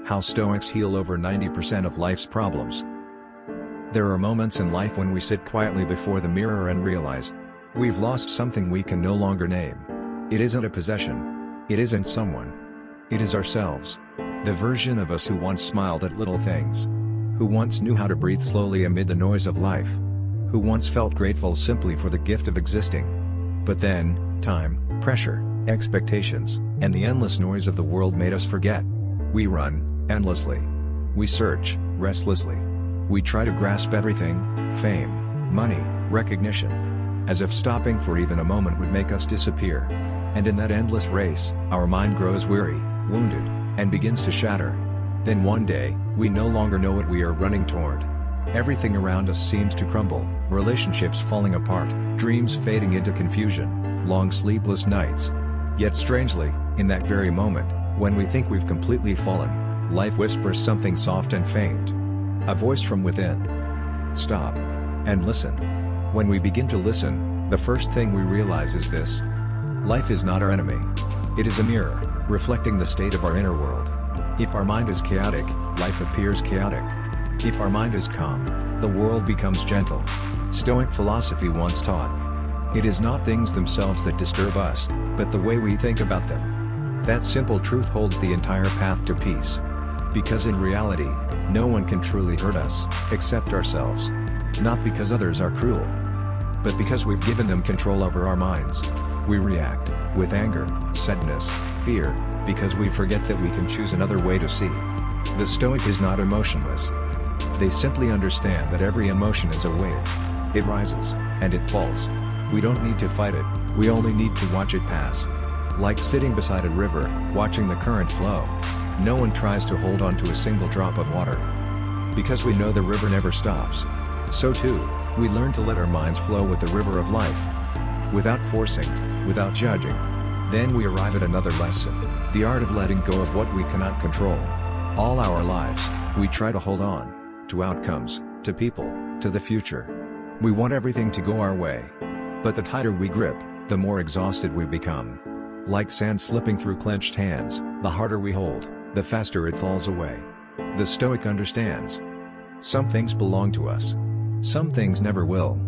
How Stoics heal over 90% of life's problems. There are moments in life when we sit quietly before the mirror and realize we've lost something we can no longer name. It isn't a possession. It isn't someone. It is ourselves. The version of us who once smiled at little things. Who once knew how to breathe slowly amid the noise of life. Who once felt grateful simply for the gift of existing. But then, time, pressure, expectations, and the endless noise of the world made us forget. We run endlessly. We search restlessly. We try to grasp everything: fame, money, recognition. As if stopping for even a moment would make us disappear. And in that endless race, our mind grows weary, wounded, and begins to shatter. Then one day, we no longer know what we are running toward. Everything around us seems to crumble, relationships falling apart, dreams fading into confusion, long sleepless nights. Yet strangely, in that very moment, when we think we've completely fallen, life whispers something soft and faint. A voice from within. Stop. And listen. When we begin to listen, the first thing we realize is this. Life is not our enemy. It is a mirror, reflecting the state of our inner world. If our mind is chaotic, life appears chaotic. If our mind is calm, the world becomes gentle. Stoic philosophy once taught. It is not things themselves that disturb us, but the way we think about them. That simple truth holds the entire path to peace. Because in reality, no one can truly hurt us, except ourselves. Not because others are cruel, but because we've given them control over our minds. We react, with anger, sadness, fear, because we forget that we can choose another way to see. The Stoic is not emotionless. They simply understand that every emotion is a wave. It rises, and it falls. We don't need to fight it, we only need to watch it pass. Like sitting beside a river, watching the current flow. No one tries to hold on to a single drop of water. Because we know the river never stops. So too, we learn to let our minds flow with the river of life. Without forcing, without judging. Then we arrive at another lesson, the art of letting go of what we cannot control. All our lives, we try to hold on, to outcomes, to people, to the future. We want everything to go our way. But the tighter we grip, the more exhausted we become. Like sand slipping through clenched hands, the harder we hold, the faster it falls away. The Stoic understands. Some things belong to us. Some things never will.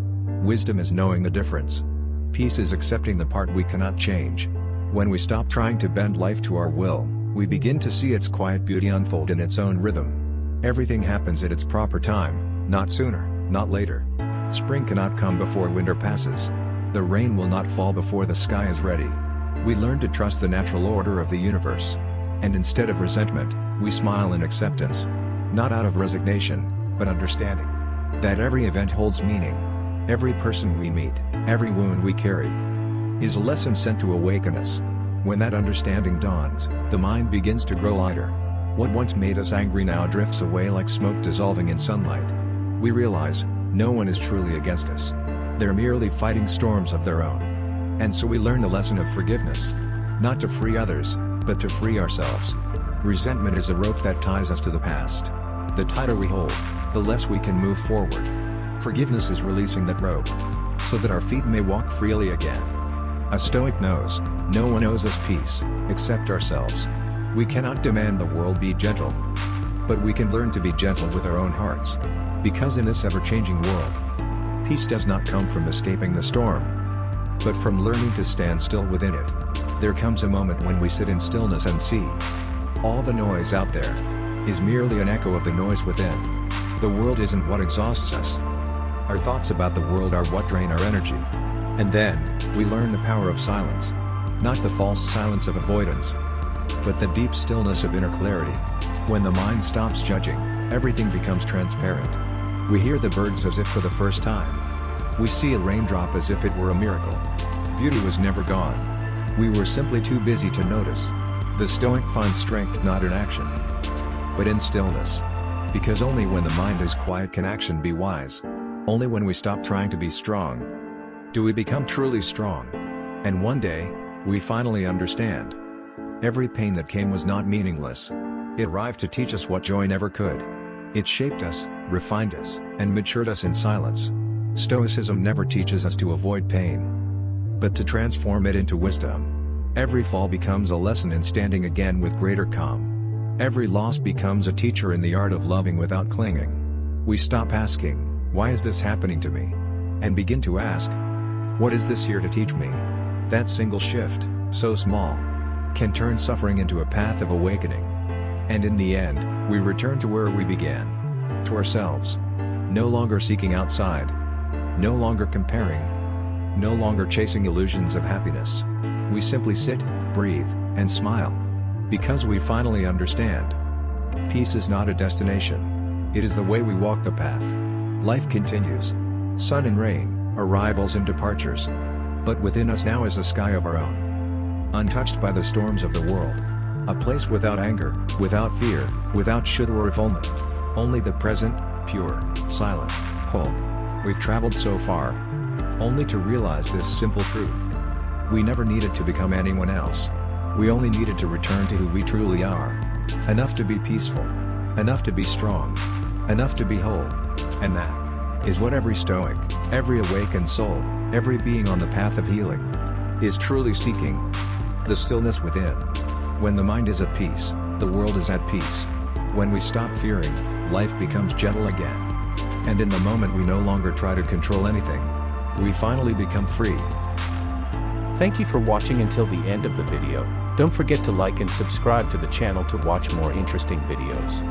Wisdom is knowing the difference. Peace is accepting the part we cannot change. When we stop trying to bend life to our will, we begin to see its quiet beauty unfold in its own rhythm. Everything happens at its proper time, not sooner, not later. Spring cannot come before winter passes. The rain will not fall before the sky is ready. We learn to trust the natural order of the universe. And instead of resentment, we smile in acceptance. Not out of resignation, but understanding. That every event holds meaning. Every person we meet, every wound we carry, is a lesson sent to awaken us. When that understanding dawns, the mind begins to grow lighter. What once made us angry now drifts away like smoke dissolving in sunlight. We realize, no one is truly against us. They're merely fighting storms of their own. And so we learn the lesson of forgiveness. Not to free others, but to free ourselves. Resentment is a rope that ties us to the past. The tighter we hold, the less we can move forward. Forgiveness is releasing that rope, so that our feet may walk freely again. A Stoic knows, no one owes us peace, except ourselves. We cannot demand the world be gentle. But we can learn to be gentle with our own hearts. Because in this ever-changing world, peace does not come from escaping the storm, but from learning to stand still within it. There comes a moment when we sit in stillness and see. All the noise out there is merely an echo of the noise within. The world isn't what exhausts us. Our thoughts about the world are what drain our energy. And then, we learn the power of silence. Not the false silence of avoidance, but the deep stillness of inner clarity. When the mind stops judging, everything becomes transparent. We hear the birds as if for the first time. We see a raindrop as if it were a miracle. Beauty was never gone. We were simply too busy to notice. The Stoic finds strength not in action, but in stillness. Because only when the mind is quiet can action be wise. Only when we stop trying to be strong, do we become truly strong. And one day, we finally understand. Every pain that came was not meaningless. It arrived to teach us what joy never could. It shaped us, refined us, and matured us in silence. Stoicism never teaches us to avoid pain, but to transform it into wisdom. Every fall becomes a lesson in standing again with greater calm. Every loss becomes a teacher in the art of loving without clinging. We stop asking, "Why is this happening to me?" and begin to ask, "What is this here to teach me?" That single shift, so small, can turn suffering into a path of awakening. And in the end, we return to where we began. To ourselves. No longer seeking outside. No longer comparing. No longer chasing illusions of happiness. We simply sit, breathe, and smile. Because we finally understand. Peace is not a destination. It is the way we walk the path. Life continues. Sun and rain, arrivals and departures. But within us now is a sky of our own. Untouched by the storms of the world. A place without anger, without fear, without should or if only. Only the present, pure, silent, whole. We've traveled so far. Only to realize this simple truth. We never needed to become anyone else. We only needed to return to who we truly are. Enough to be peaceful. Enough to be strong. Enough to be whole. And that is what every Stoic, every awakened soul, every being on the path of healing, is truly seeking. The stillness within. When the mind is at peace, the world is at peace. When we stop fearing, life becomes gentle again. And in the moment we no longer try to control anything, we finally become free. Thank you for watching until the end of the video. Don't forget to like and subscribe to the channel to watch more interesting videos.